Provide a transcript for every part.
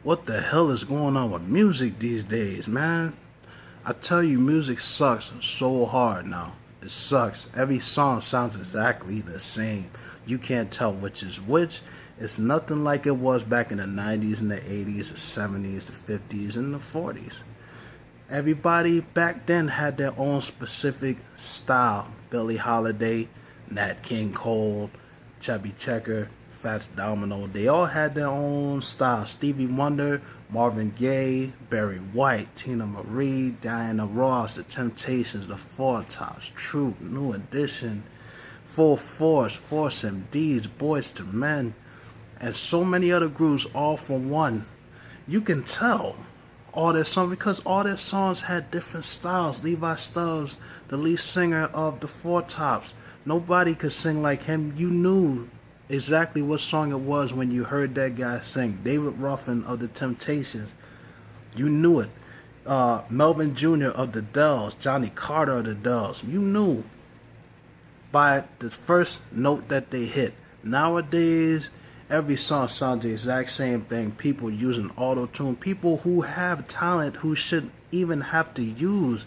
What the hell is going on with music these days, man? I tell you, music sucks so hard now. It sucks. Every song sounds exactly the same. You can't tell which is which. It's nothing like it was back in the 90s and the 80s, the 70s, the 50s, and the 40s. Everybody back then had their own specific style. Billie Holiday, Nat King Cole, Chubby Checker, Fats Domino. They all had their own style. Stevie Wonder, Marvin Gaye, Barry White, Tina Marie, Diana Ross, The Temptations, The Four Tops, Troop, New Edition, Full Force, Force MDs, Boys to Men, and so many other groups all from one. You can tell all their songs because all their songs had different styles. Levi Stubbs, the lead singer of the Four Tops, nobody could sing like him. You knew exactly what song it was when you heard that guy sing. David Ruffin of the Temptations, you knew it. Melvin Jr. of the Dells, Johnny Carter of the Dells, you knew by the first note that they hit. Nowadays, every song sounds the exact same thing. People using auto-tune. People who have talent who shouldn't even have to use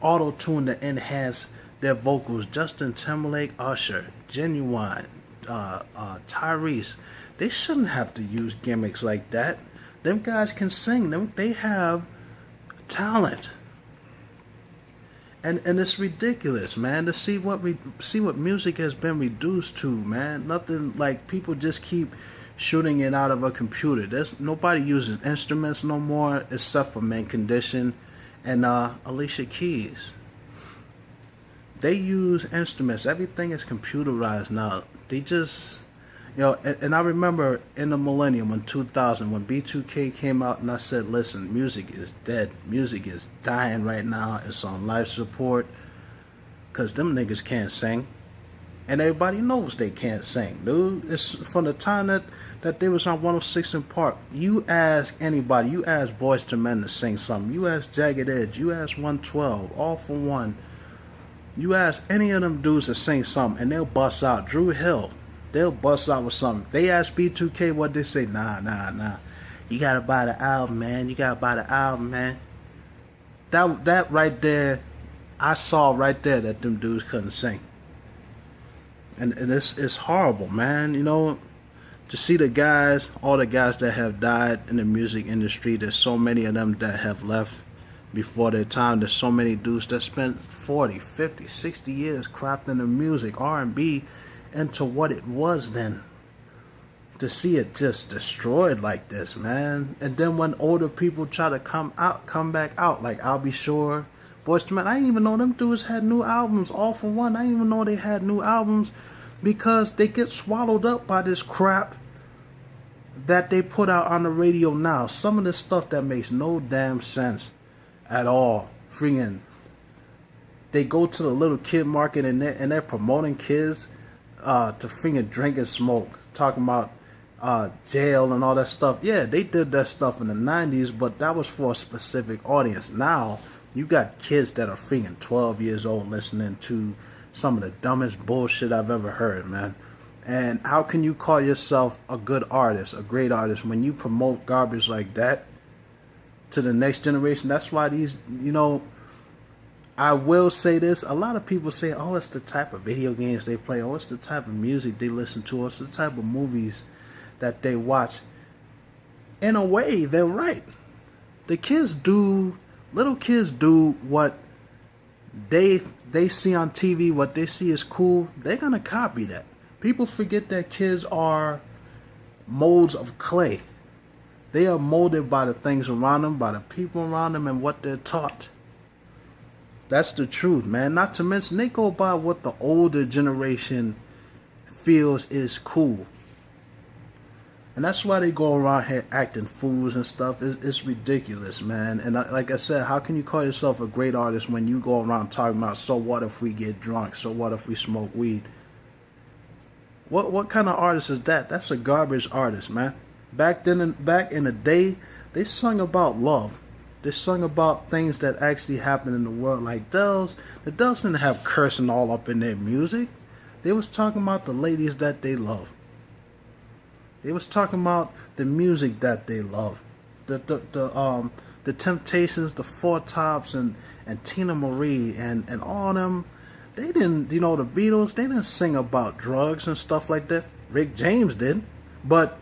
auto-tune to enhance their vocals. Justin Timberlake, Usher, Genuine, Tyrese. They shouldn't have to use gimmicks like that. Them guys can sing. They have talent. And it's ridiculous, man, to see what music has been reduced to, man. Nothing like people just keep shooting it out of a computer. There's nobody uses instruments no more except for Mint Condition and Alicia Keys. They use instruments. Everything is computerized now. They just, and I remember in the millennium in 2000 when B2K came out and I said, listen, music is dead. Music is dying right now. It's on life support because them niggas can't sing. And everybody knows they can't sing, dude. It's from the time that they was on 106 in Park. You ask anybody, you ask Boys to Men to sing something. You ask Jagged Edge, you ask 112, All for One. You ask any of them dudes to sing something and they'll bust out. Drew Hill, they'll bust out with something. They ask B2K what they say. Nah. You gotta buy the album, man. That right there, I saw right there that them dudes couldn't sing. And it's horrible, man. To see all the guys that have died in the music industry. There's so many of them that have left before their time. There's so many dudes that spent 40, 50, 60 years crafting the music, R&B, into what it was then. To see it just destroyed like this, man. And then when older people try to come back out, like I'll Be Sure, Boyz II Men, I didn't even know them dudes had new albums. All for One, I didn't even know they had new albums because they get swallowed up by this crap that they put out on the radio now. Some of this stuff that makes no damn sense at all. Freaking, they go to the little kid market and they're promoting kids to freaking drink and smoke, talking about jail and all that stuff. Yeah, they did that stuff in the 90s, but that was for a specific audience. Now you got kids that are freaking 12 years old listening to some of the dumbest bullshit I've ever heard, man. And how can you call yourself a good artist, a great artist, when you promote garbage like that to the next generation? That's why these, I will say this. A lot of people say, oh, it's the type of video games they play. Oh, it's the type of music they listen to. Oh, it's the type of movies that they watch. In a way, they're right. Little kids do what they see on TV, what they see is cool. They're going to copy that. People forget that kids are molds of clay. They are molded by the things around them, by the people around them, and what they're taught. That's the truth, man. Not to mention, they go by what the older generation feels is cool. And that's why they go around here acting fools and stuff. It's ridiculous, man. And like I said, how can you call yourself a great artist when you go around talking about, so what if we get drunk? So what if we smoke weed? What kind of artist is that? That's a garbage artist, man. Back in the day, they sung about love. They sung about things that actually happened in the world. Like the Dells didn't have cursing all up in their music. They was talking about the ladies that they love. They was talking about the music that they love. The Temptations, the Four Tops, and Tina Marie, and all them. They didn't, the Beatles, they didn't sing about drugs and stuff like that. Rick James did. But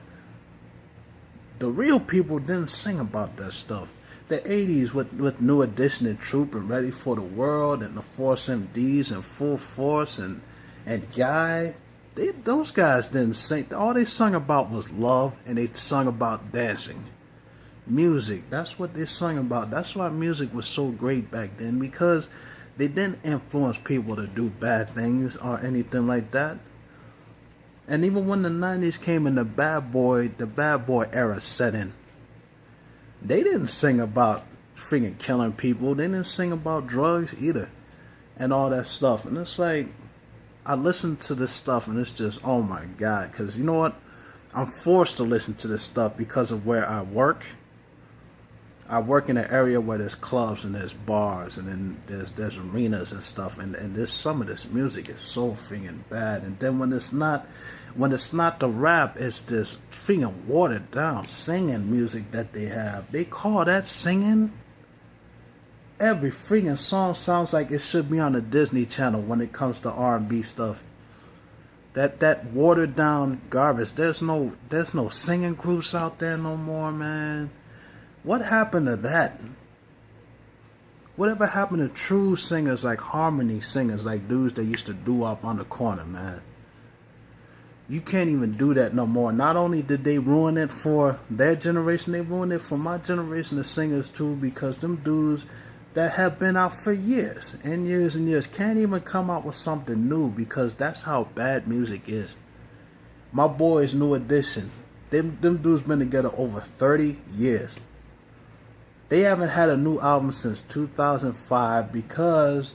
the real people didn't sing about that stuff. The 80s with New Edition and Troop and Ready for the World and the Force MDs and Full Force and Guy, those guys didn't sing. All they sung about was love, and they sung about dancing. Music, that's what they sung about. That's why music was so great back then, because they didn't influence people to do bad things or anything like that. And even when the 90s came and the bad boy era set in, they didn't sing about freaking killing people. They didn't sing about drugs either and all that stuff. And it's like, I listen to this stuff and it's just, oh my God. Because you know what? I'm forced to listen to this stuff because of where I work. I work in an area where there's clubs and there's bars and then there's arenas and stuff, and this, some of this music is so freaking bad. And then when it's not the rap, it's this freaking watered down singing music that they have. They call that singing? Every freaking song sounds like it should be on the Disney Channel when it comes to R&B stuff. That watered down garbage. There's no singing groups out there no more, man. What happened to that? Whatever happened to true singers, like harmony singers, like dudes that used to do up on the corner, man? You can't even do that no more. Not only did they ruin it for their generation, they ruined it for my generation of singers too, because them dudes that have been out for years and years and years can't even come out with something new, because that's how bad music is. My boys, New Edition, them dudes been together over 30 years. They haven't had a new album since 2005 because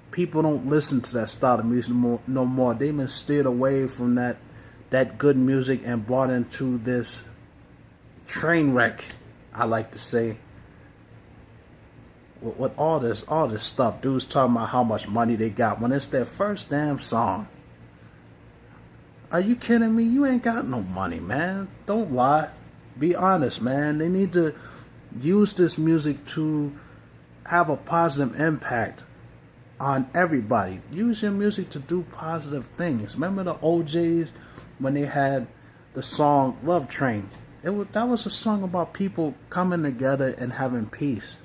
people don't listen to that style of music no more. They've been steered away from that good music and brought into this train wreck, I like to say. With all this stuff, dudes talking about how much money they got when it's their first damn song. Are you kidding me? You ain't got no money, man. Don't lie. Be honest, man. They need to use this music to have a positive impact on everybody. Use your music to do positive things. Remember the OJs when they had the song Love Train? That was a song about people coming together and having peace.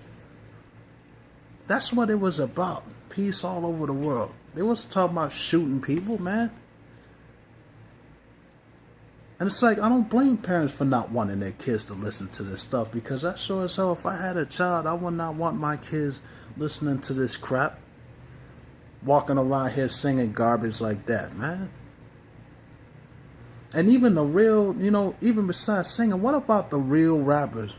That's what it was about. Peace all over the world. They wasn't talking about shooting people, man. And it's like, I don't blame parents for not wanting their kids to listen to this stuff, because I sure as hell, if I had a child, I would not want my kids listening to this crap. Walking around here singing garbage like that, man. And even the real, even besides singing, what about the real rappers?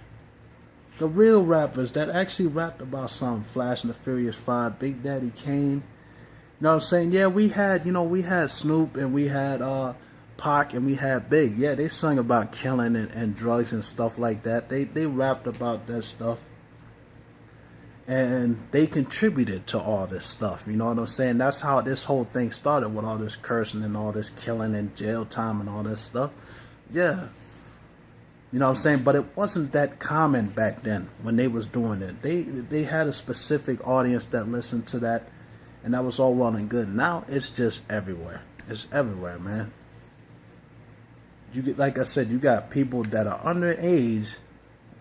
The real rappers that actually rapped about something. Flash and the Furious 5, Big Daddy Kane. You know what I'm saying? Yeah, we had Snoop and we had Pac and we had Big. Yeah, they sung about killing and drugs and stuff like that. They rapped about that stuff. And they contributed to all this stuff. You know what I'm saying? That's how this whole thing started, with all this cursing and all this killing and jail time and all this stuff. Yeah. You know what I'm saying? But it wasn't that common back then when they was doing it. They had a specific audience that listened to that, and that was all well and good. Now it's just everywhere. It's everywhere, man. Like I said, you got people that are underage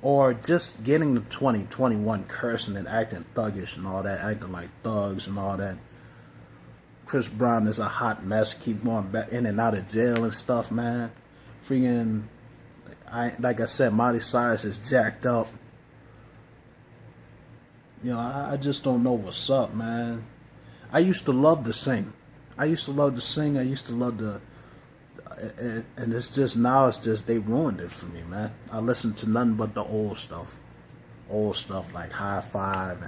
or just getting to 20, 21 cursing and acting thuggish and all that, acting like thugs and all that. Chris Brown is a hot mess, keep going back in and out of jail and stuff, man. Freaking, like I said, Miley Cyrus is jacked up. I just don't know what's up, man. I used to love to sing. I used to love to and it's just, now it's just, they ruined it for me, man. I listen to nothing but the old stuff like High Five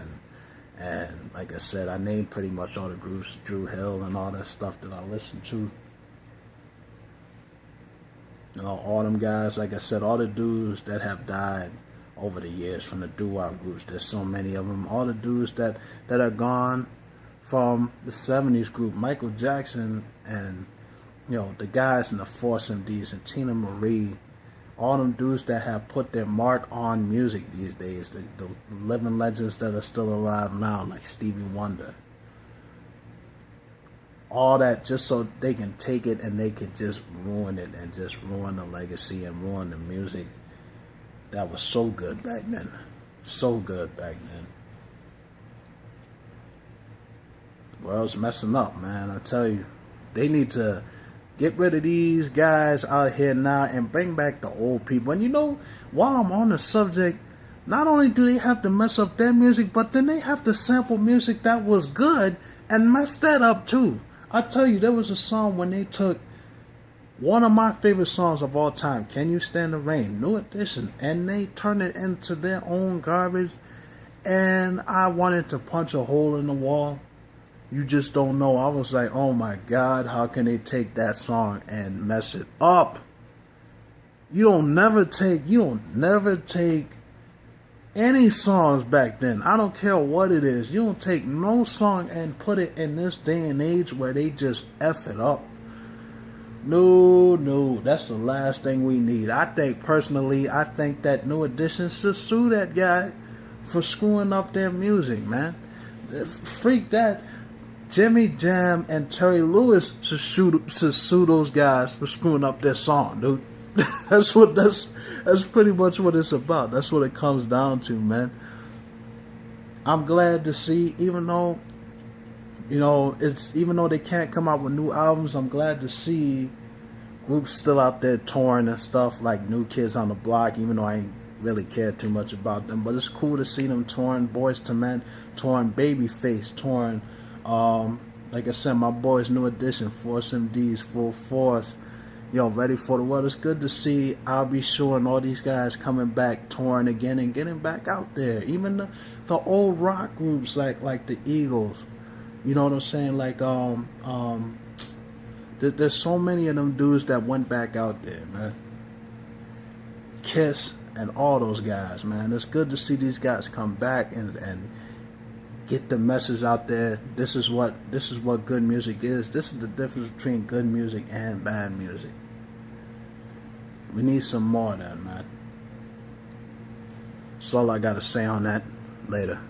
and like I said, I named pretty much all the groups, Dru Hill and all that stuff that I listen to. All them guys, like I said, all the dudes that have died over the years from the doo-wop groups. There's so many of them. All the dudes that are gone from the 70s group, Michael Jackson and You know, the guys in the Force MDs and Tina Marie, all them dudes that have put their mark on music these days, the living legends that are still alive now, like Stevie Wonder. All that just so they can take it and they can just ruin it and just ruin the legacy and ruin the music that was so good back then. So good back then. The world's messing up, man. I tell you, they need to get rid of these guys out here now and bring back the old people. And you know, while I'm on the subject, not only do they have to mess up their music, but then they have to sample music that was good and mess that up too. I tell you, there was a song when they took one of my favorite songs of all time, Can You Stand the Rain, New Edition, and they turned it into their own garbage, and I wanted to punch a hole in the wall. You just don't know. I was like, oh my God, how can they take that song and mess it up? You don't never take any songs back then. I don't care what it is. You don't take no song and put it in this day and age where they just F it up. No, that's the last thing we need. I think that New Edition should sue that guy for screwing up their music, man. Freak that. Jimmy Jam and Terry Lewis should sue those guys for screwing up their song, dude. That's pretty much what it's about. That's what it comes down to, man. I'm glad to see, even though they can't come out with new albums, I'm glad to see groups still out there touring and stuff, like New Kids on the Block, even though I ain't really cared too much about them. But it's cool to see them touring, Boyz II Men touring, Babyface touring, like I said, my boys New Edition, Force MDs, Full Force, Ready for the World. It's good to see I'll Be Sure and all these guys coming back, touring again and getting back out there. Even the old rock groups like the Eagles. You know what I'm saying? Like there's so many of them dudes that went back out there, man. Kiss and all those guys, man. It's good to see these guys come back and get the message out there. This is what good music is. This is the difference between good music and bad music. We need some more of that, man. That's all I gotta say on that. Later.